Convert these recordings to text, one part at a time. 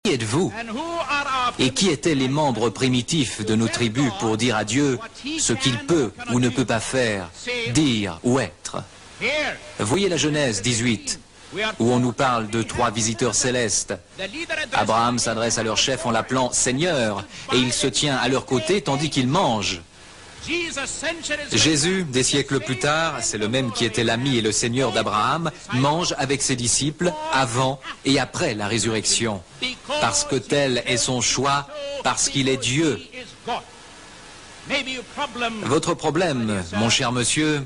Qui êtes-vous? Et qui étaient les membres primitifs de nos tribus pour dire à Dieu ce qu'il peut ou ne peut pas faire, dire ou être? Voyez la Genèse 18, où on nous parle de 3 visiteurs célestes. Abraham s'adresse à leur chef en l'appelant Seigneur, et il se tient à leur côté tandis qu'il mange. Jésus, des siècles plus tard, c'est le même qui était l'ami et le Seigneur d'Abraham, mange avec ses disciples avant et après la résurrection, parce que tel est son choix, parce qu'il est Dieu. Votre problème, mon cher monsieur,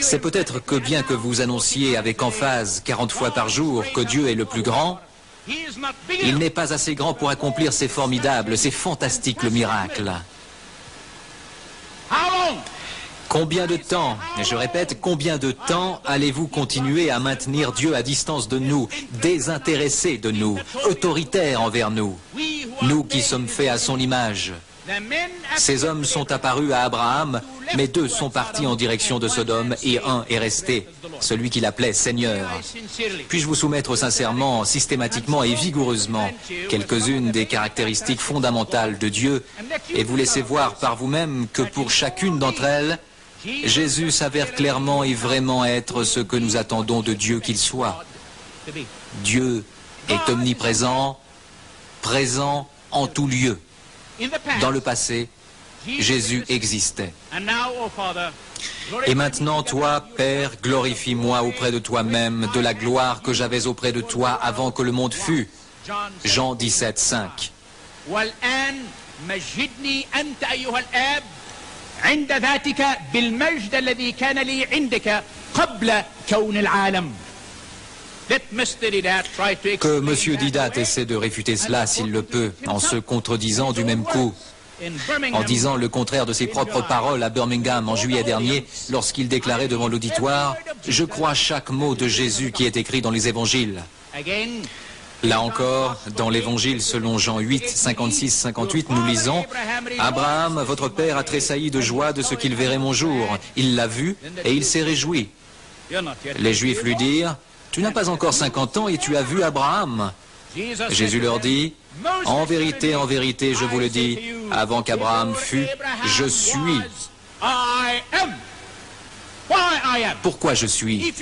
c'est peut-être que bien que vous annonciez avec emphase 40 fois par jour que Dieu est le plus grand, il n'est pas assez grand pour accomplir ces formidables, ces fantastiques miracles. Combien de temps, et je répète, combien de temps allez-vous continuer à maintenir Dieu à distance de nous, désintéressé de nous, autoritaire envers nous, nous qui sommes faits à son image? Ces hommes sont apparus à Abraham, mais 2 sont partis en direction de Sodome et 1 est resté, celui qu'il appelait Seigneur. Puis-je vous soumettre sincèrement, systématiquement et vigoureusement quelques-unes des caractéristiques fondamentales de Dieu et vous laisser voir par vous-même que pour chacune d'entre elles, Jésus s'avère clairement et vraiment être ce que nous attendons de Dieu qu'il soit. Dieu est omniprésent, présent en tout lieu. Dans le passé, Jésus existait. Et maintenant, toi, Père, glorifie-moi auprès de toi-même de la gloire que j'avais auprès de toi avant que le monde fût. Jean 17, 5. Que M. Didat essaie de réfuter cela s'il le peut, en se contredisant du même coup, en disant le contraire de ses propres paroles à Birmingham en juillet dernier, lorsqu'il déclarait devant l'auditoire « Je crois chaque mot de Jésus qui est écrit dans les évangiles ». Là encore, dans l'évangile selon Jean 8, 56-58, nous lisons « Abraham, votre père, a tressailli de joie de ce qu'il verrait mon jour. Il l'a vu et il s'est réjoui. » Les Juifs lui dirent « Tu n'as pas encore 50 ans et tu as vu Abraham ?» Jésus leur dit « En vérité, je vous le dis, avant qu'Abraham fût, je suis. » Pourquoi je suis?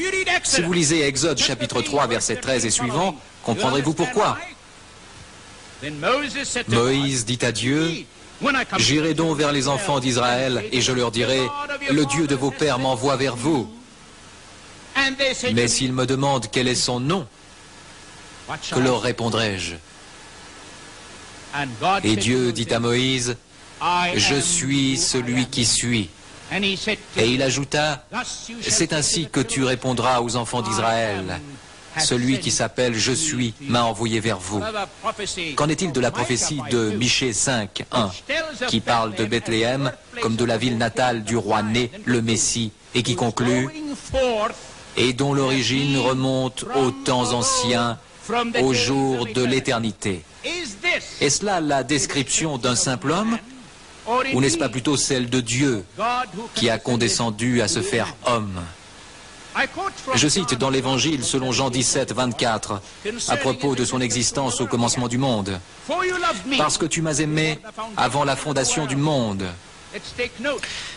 Si vous lisez Exode chapitre 3, verset 13 et suivant, comprendrez-vous pourquoi? Moïse dit à Dieu, « J'irai donc vers les enfants d'Israël et je leur dirai, le Dieu de vos pères m'envoie vers vous. Mais s'ils me demandent quel est son nom, que leur répondrai-je? » Et Dieu dit à Moïse, « Je suis celui qui suis. » Et il ajouta, « C'est ainsi que tu répondras aux enfants d'Israël. Celui qui s'appelle « Je suis » m'a envoyé vers vous. » Qu'en est-il de la prophétie de Michée 5, 1, qui parle de Bethléem comme de la ville natale du roi né, le Messie, et qui conclut « Et dont l'origine remonte aux temps anciens, au jour de l'éternité. » Est-ce là la description d'un simple homme? Ou n'est-ce pas plutôt celle de Dieu qui a condescendu à se faire homme? Je cite dans l'Évangile selon Jean 17, 24, à propos de son existence au commencement du monde. « Parce que tu m'as aimé avant la fondation du monde. »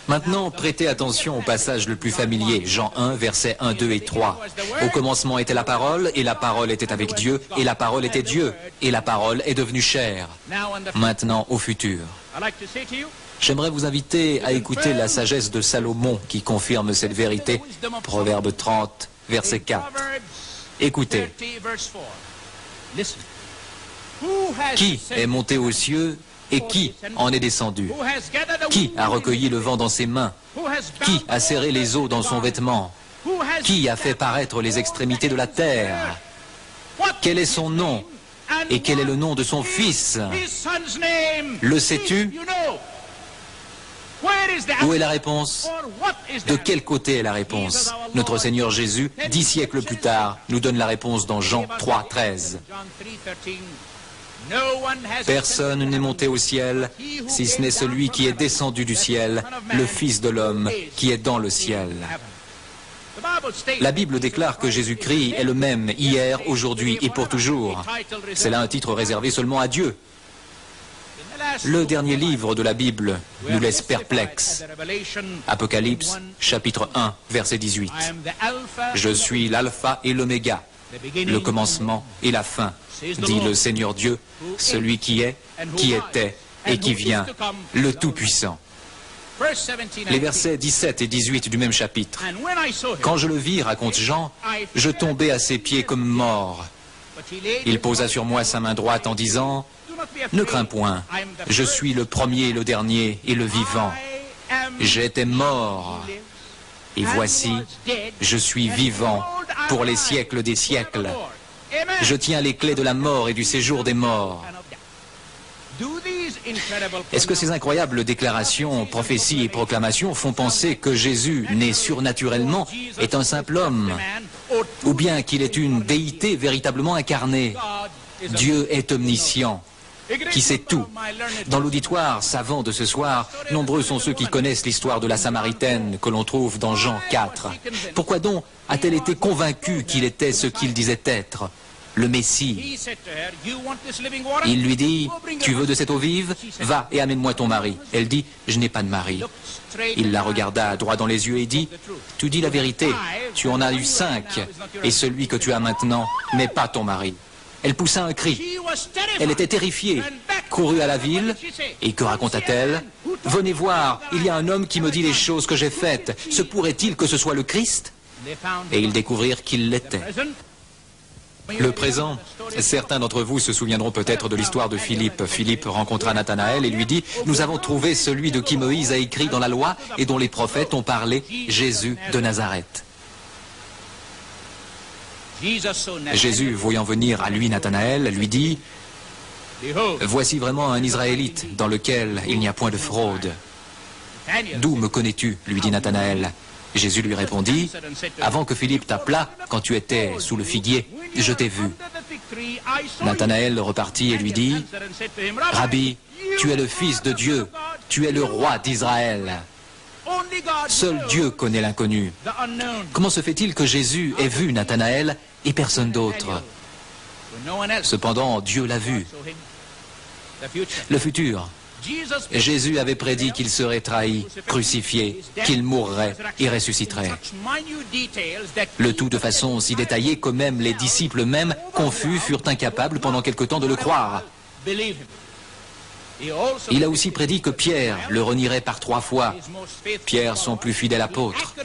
Maintenant, prêtez attention au passage le plus familier, Jean 1, versets 1, 2 et 3. Au commencement était la parole, et la parole était avec Dieu, et la parole était Dieu, et la parole est devenue chair. Maintenant, au futur. J'aimerais vous inviter à écouter la sagesse de Salomon qui confirme cette vérité. Proverbe 30, verset 4. Écoutez. Qui est monté aux cieux et qui en est descendu? Qui a recueilli le vent dans ses mains? Qui a serré les eaux dans son vêtement? Qui a fait paraître les extrémités de la terre? Quel est son nom? Et quel est le nom de son fils? Le sais-tu? Où est la réponse? De quel côté est la réponse? Notre Seigneur Jésus, 10 siècles plus tard, nous donne la réponse dans Jean 3, 13. Personne n'est monté au ciel, si ce n'est celui qui est descendu du ciel, le Fils de l'homme qui est dans le ciel. La Bible déclare que Jésus-Christ est le même hier, aujourd'hui et pour toujours. C'est là un titre réservé seulement à Dieu. Le dernier livre de la Bible nous laisse perplexes. Apocalypse, chapitre 1, verset 18. Je suis l'alpha et l'oméga, le commencement et la fin, dit le Seigneur Dieu, celui qui est, qui était et qui vient, le Tout-Puissant. Les versets 17 et 18 du même chapitre. Quand je le vis, raconte Jean, je tombai à ses pieds comme mort. Il posa sur moi sa main droite en disant, ne crains point, je suis le premier, le dernier et le vivant. J'étais mort, et voici, je suis vivant pour les siècles des siècles. Je tiens les clés de la mort et du séjour des morts. Est-ce que ces incroyables déclarations, prophéties et proclamations font penser que Jésus, né surnaturellement, est un simple homme, ou bien qu'il est une déité véritablement incarnée? Dieu est omniscient, qui sait tout. Dans l'auditoire savant de ce soir, nombreux sont ceux qui connaissent l'histoire de la Samaritaine que l'on trouve dans Jean 4. Pourquoi donc a-t-elle été convaincue qu'il était ce qu'il disait être, le Messie? Il lui dit, tu veux de cette eau vive? Va et amène-moi ton mari. Elle dit, je n'ai pas de mari. Il la regarda droit dans les yeux et dit, tu dis la vérité, tu en as eu 5, et celui que tu as maintenant n'est pas ton mari. Elle poussa un cri. Elle était terrifiée, courut à la ville, et que raconta-t-elle? Venez voir, il y a un homme qui me dit les choses que j'ai faites. Se pourrait-il que ce soit le Christ? Et ils découvrirent qu'il l'était. Le présent, certains d'entre vous se souviendront peut-être de l'histoire de Philippe. Philippe rencontra Nathanaël et lui dit, nous avons trouvé celui de qui Moïse a écrit dans la loi et dont les prophètes ont parlé, Jésus de Nazareth. Jésus, voyant venir à lui Nathanaël, lui dit, voici vraiment un Israélite dans lequel il n'y a point de fraude. D'où me connais-tu? Lui dit Nathanaël. Jésus lui répondit, avant que Philippe t'appelât, quand tu étais sous le figuier, je t'ai vu. Nathanaël repartit et lui dit, Rabbi, tu es le Fils de Dieu, tu es le roi d'Israël. Seul Dieu connaît l'inconnu. Comment se fait-il que Jésus ait vu Nathanaël et personne d'autre? Cependant, Dieu l'a vu. Le futur. Jésus avait prédit qu'il serait trahi, crucifié, qu'il mourrait et ressusciterait. Le tout de façon si détaillée que même les disciples mêmes, confus, furent incapables pendant quelque temps de le croire. Il a aussi prédit que Pierre le renierait par 3 fois. Pierre, son plus fidèle apôtre.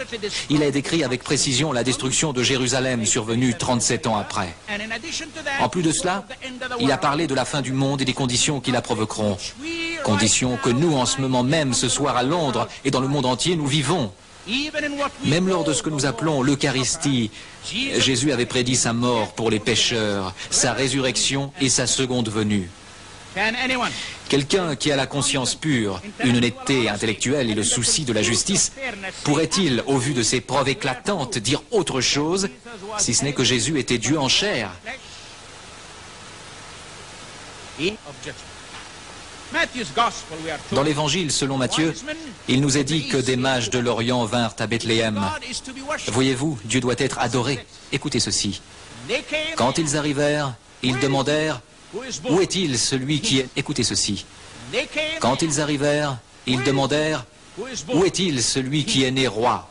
Il a décrit avec précision la destruction de Jérusalem survenue 37 ans après. En plus de cela, il a parlé de la fin du monde et des conditions qui la provoqueront. Conditions que nous, en ce moment même, ce soir à Londres et dans le monde entier, nous vivons. Même lors de ce que nous appelons l'Eucharistie, Jésus avait prédit sa mort pour les pécheurs, sa résurrection et sa seconde venue. Quelqu'un qui a la conscience pure, une honnêteté intellectuelle et le souci de la justice, pourrait-il, au vu de ces preuves éclatantes, dire autre chose, si ce n'est que Jésus était Dieu en chair? Dans l'Évangile selon Matthieu, il nous est dit que des mages de l'Orient vinrent à Bethléem. Voyez-vous, Dieu doit être adoré. Écoutez ceci. Quand ils arrivèrent, ils demandèrent, où est-il celui qui est... Écoutez ceci. Quand ils arrivèrent, ils demandèrent, où est-il celui qui est né roi?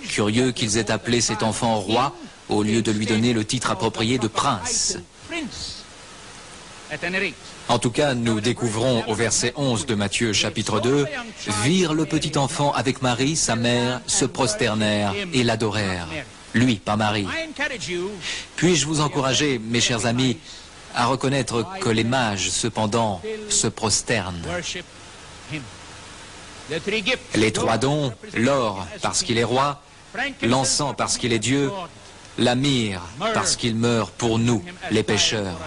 Curieux qu'ils aient appelé cet enfant roi, au lieu de lui donner le titre approprié de prince. En tout cas, nous découvrons au verset 11 de Matthieu chapitre 2, virent le petit enfant avec Marie, sa mère, se prosternèrent et l'adorèrent. Lui, pas Marie. Puis-je vous encourager, mes chers amis, à reconnaître que les mages, cependant, se prosternent. Les 3 dons, l'or parce qu'il est roi, l'encens parce qu'il est Dieu, la myrrhe parce qu'il meurt pour nous, les pécheurs.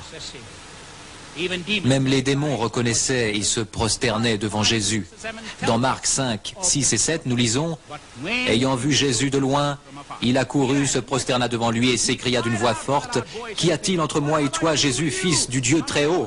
Même les démons reconnaissaient et se prosternaient devant Jésus. Dans Marc 5, 6 et 7, nous lisons, « Ayant vu Jésus de loin, il accourut, se prosterna devant lui et s'écria d'une voix forte, « Qu'y a-t-il entre moi et toi, Jésus, fils du Dieu très haut ?»